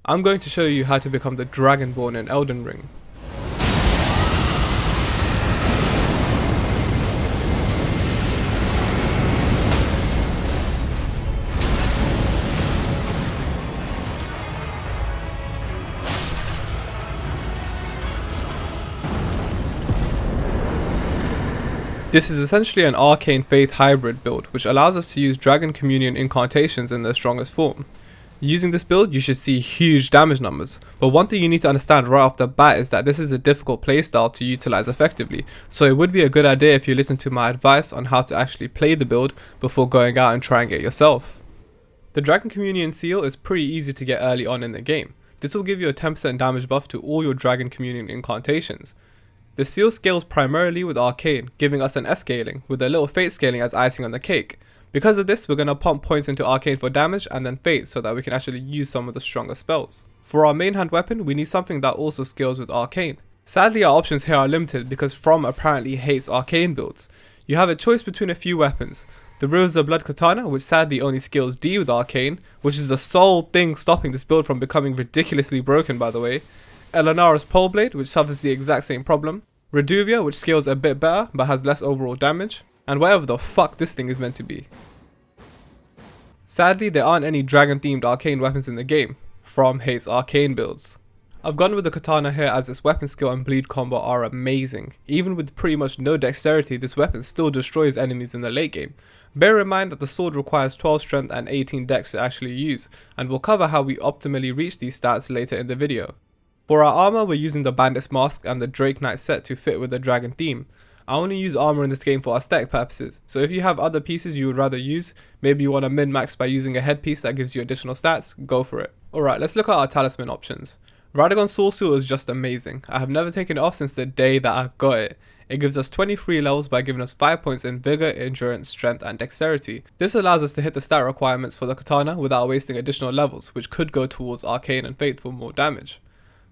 I'm going to show you how to become the Dragonborn in Elden Ring. This is essentially an Arcane Faith hybrid build, which allows us to use Dragon Communion Incantations in their strongest form. Using this build, you should see huge damage numbers, but one thing you need to understand right off the bat is that this is a difficult playstyle to utilize effectively, so it would be a good idea if you listen to my advice on how to actually play the build before going out and trying it yourself. The Dragon Communion seal is pretty easy to get early on in the game. This will give you a 10% damage buff to all your Dragon Communion Incantations. The seal scales primarily with Arcane, giving us an S scaling, with a little Fate scaling as icing on the cake. Because of this, we're going to pump points into Arcane for damage and then Fate so that we can actually use some of the stronger spells. For our main hand weapon, we need something that also scales with Arcane. Sadly, our options here are limited because From apparently hates Arcane builds. You have a choice between a few weapons. The Rivers of Blood Katana, which sadly only scales D with Arcane, which is the sole thing stopping this build from becoming ridiculously broken by the way. Elenara's Pole Blade, which suffers the exact same problem. Reduvia, which scales a bit better but has less overall damage. And whatever the fuck this thing is meant to be. Sadly, there aren't any dragon themed arcane weapons in the game. From hates arcane builds. I've gone with the katana here as its weapon skill and bleed combo are amazing. Even with pretty much no dexterity, this weapon still destroys enemies in the late game. Bear in mind that the sword requires 12 strength and 18 dex to actually use, and we'll cover how we optimally reach these stats later in the video. For our armor, we're using the Bandit's Mask and the Drake Knight set to fit with the dragon theme. I only use armor in this game for aesthetic purposes, so if you have other pieces you would rather use, maybe you want to min-max by using a headpiece that gives you additional stats, go for it. Alright, let's look at our talisman options. Radagon's Soul Seal is just amazing. I have never taken it off since the day that I got it. It gives us 23 levels by giving us 5 points in Vigor, Endurance, Strength and Dexterity. This allows us to hit the stat requirements for the katana without wasting additional levels, which could go towards Arcane and Faith for more damage.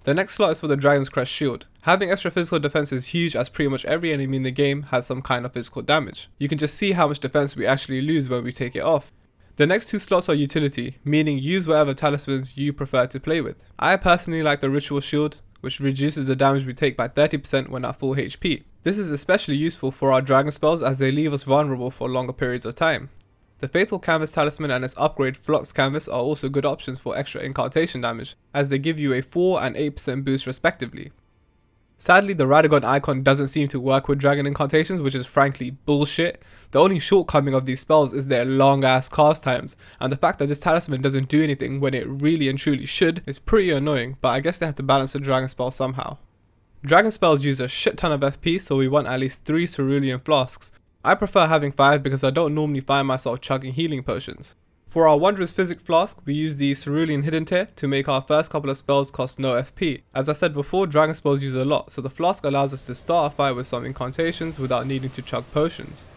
The next slot is for the Dragon's Crest Shield. Having extra physical defense is huge as pretty much every enemy in the game has some kind of physical damage. You can just see how much defense we actually lose when we take it off. The next two slots are utility, meaning use whatever talismans you prefer to play with. I personally like the Ritual Shield, which reduces the damage we take by 30% when at full HP. This is especially useful for our dragon spells as they leave us vulnerable for longer periods of time. The Faithful Canvas Talisman and its upgrade Flux Canvas are also good options for extra incantation damage, as they give you a 4 and 8% boost respectively. Sadly, the Radagon icon doesn't seem to work with dragon incantations, which is frankly bullshit. The only shortcoming of these spells is their long ass cast times, and the fact that this talisman doesn't do anything when it really and truly should is pretty annoying, but I guess they have to balance the dragon spell somehow. Dragon spells use a shit ton of FP, so we want at least 3 cerulean flasks. I prefer having 5 because I don't normally find myself chugging healing potions. For our Wondrous Physic Flask, we use the Cerulean Hidden Tear to make our first couple of spells cost no FP. As I said before, dragon spells use a lot, so the flask allows us to start a fight with some incantations without needing to chug potions.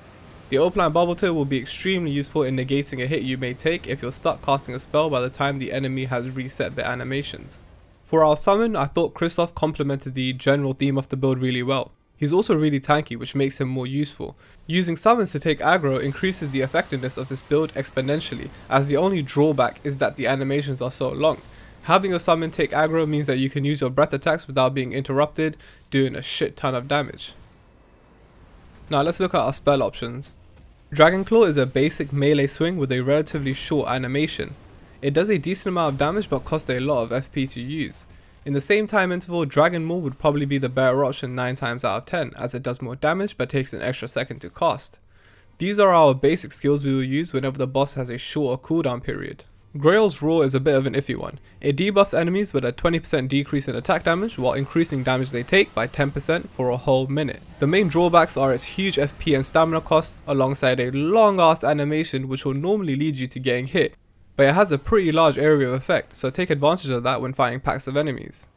The Opaline Bubble Tear will be extremely useful in negating a hit you may take if you're stuck casting a spell by the time the enemy has reset their animations. For our summon, I thought Kristoff complemented the general theme of the build really well. He's also really tanky, which makes him more useful. Using summons to take aggro increases the effectiveness of this build exponentially, as the only drawback is that the animations are so long. Having your summon take aggro means that you can use your breath attacks without being interrupted, doing a shit ton of damage. Now let's look at our spell options. Dragon Claw is a basic melee swing with a relatively short animation. It does a decent amount of damage but costs a lot of FP to use. In the same time interval, Dragon Maul would probably be the better option 9 times out of 10, as it does more damage but takes an extra second to cast. These are our basic skills we will use whenever the boss has a shorter cooldown period. Grail's Roar is a bit of an iffy one. It debuffs enemies with a 20% decrease in attack damage while increasing damage they take by 10% for a whole minute. The main drawbacks are its huge FP and stamina costs alongside a long ass animation which will normally lead you to getting hit. But it has a pretty large area of effect, so take advantage of that when fighting packs of enemies.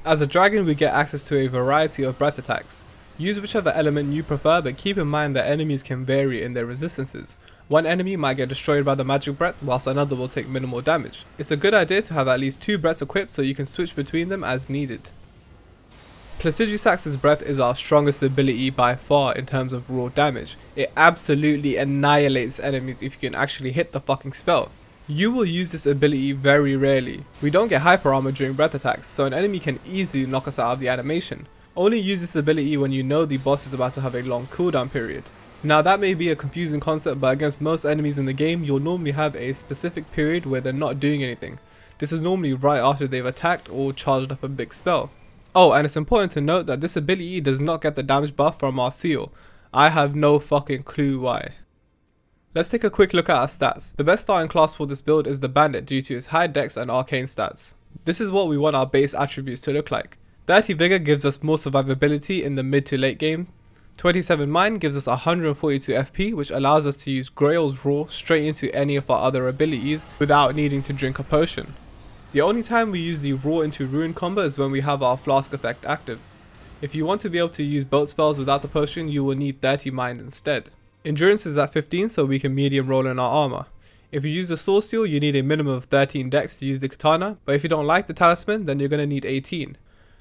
As a dragon, we get access to a variety of breath attacks. Use whichever element you prefer, but keep in mind that enemies can vary in their resistances. One enemy might get destroyed by the magic breath, whilst another will take minimal damage. It's a good idea to have at least 2 breaths equipped so you can switch between them as needed. Plastygisax's breath is our strongest ability by far in terms of raw damage. It absolutely annihilates enemies if you can actually hit the fucking spell. You will use this ability very rarely. We don't get hyper armor during breath attacks, so an enemy can easily knock us out of the animation. Only use this ability when you know the boss is about to have a long cooldown period. Now that may be a confusing concept, but against most enemies in the game, you'll normally have a specific period where they're not doing anything. This is normally right after they've attacked or charged up a big spell. Oh, and it's important to note that this ability does not get the damage buff from our seal. I have no fucking clue why. Let's take a quick look at our stats. The best starting class for this build is the bandit due to its high dex and arcane stats. This is what we want our base attributes to look like. 30 vigor gives us more survivability in the mid to late game. 27 mind gives us 142 FP, which allows us to use Grail's Raw straight into any of our other abilities without needing to drink a potion. The only time we use the Raw into Ruin combo is when we have our flask effect active. If you want to be able to use both spells without the potion, you will need 30 mind instead. Endurance is at 15, so we can medium roll in our armor. If you use the sword seal, you need a minimum of 13 dex to use the katana, but if you don't like the talisman, then you're going to need 18.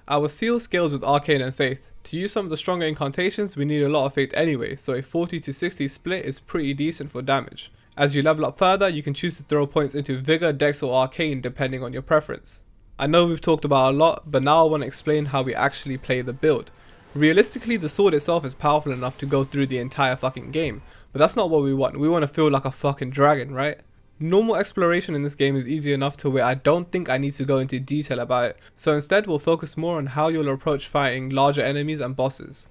Our seal scales with Arcane and Faith. To use some of the stronger incantations, we need a lot of Faith anyway, so a 40 to 60 split is pretty decent for damage. As you level up further, you can choose to throw points into Vigor, Dex or Arcane depending on your preference. I know we've talked about a lot, but now I want to explain how we actually play the build. Realistically, the sword itself is powerful enough to go through the entire fucking game, but that's not what we want. We want to feel like a fucking dragon, right? Normal exploration in this game is easy enough to where I don't think I need to go into detail about it, so instead we'll focus more on how you'll approach fighting larger enemies and bosses.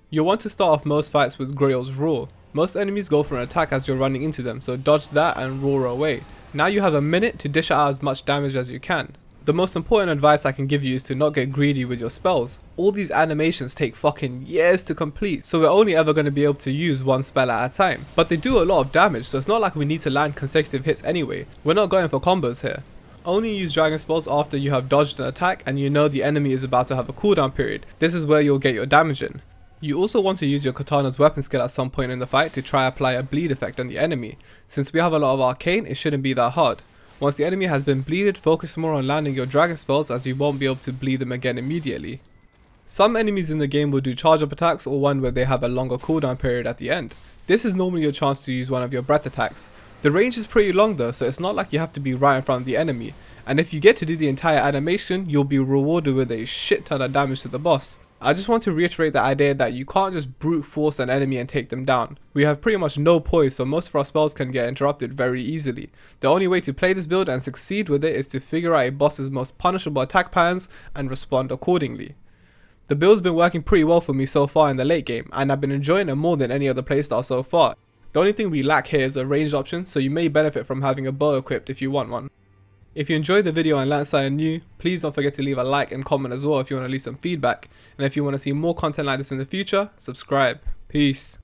You'll want to start off most fights with Grail's Roar. Most enemies go for an attack as you're running into them, so dodge that and roar away. Now you have a minute to dish out as much damage as you can. The most important advice I can give you is to not get greedy with your spells. All these animations take fucking years to complete, so we're only ever going to be able to use one spell at a time. But they do a lot of damage, so it's not like we need to land consecutive hits anyway. We're not going for combos here. Only use dragon spells after you have dodged an attack and you know the enemy is about to have a cooldown period. This is where you'll get your damage in. You also want to use your katana's weapon skill at some point in the fight to try apply a bleed effect on the enemy. Since we have a lot of arcane, it shouldn't be that hard. Once the enemy has been bleeded, focus more on landing your dragon spells as you won't be able to bleed them again immediately. Some enemies in the game will do charge up attacks or one where they have a longer cooldown period at the end. This is normally your chance to use one of your breath attacks. The range is pretty long though, so it's not like you have to be right in front of the enemy, and if you get to do the entire animation, you'll be rewarded with a shit ton of damage to the boss. I just want to reiterate the idea that you can't just brute force an enemy and take them down. We have pretty much no poise, so most of our spells can get interrupted very easily. The only way to play this build and succeed with it is to figure out a boss's most punishable attack patterns and respond accordingly. The build's been working pretty well for me so far in the late game, and I've been enjoying it more than any other playstyle so far. The only thing we lack here is a ranged option, so you may benefit from having a bow equipped if you want one. If you enjoyed the video and learned something new, please don't forget to leave a like and comment as well if you want to leave some feedback. And if you want to see more content like this in the future, subscribe. Peace.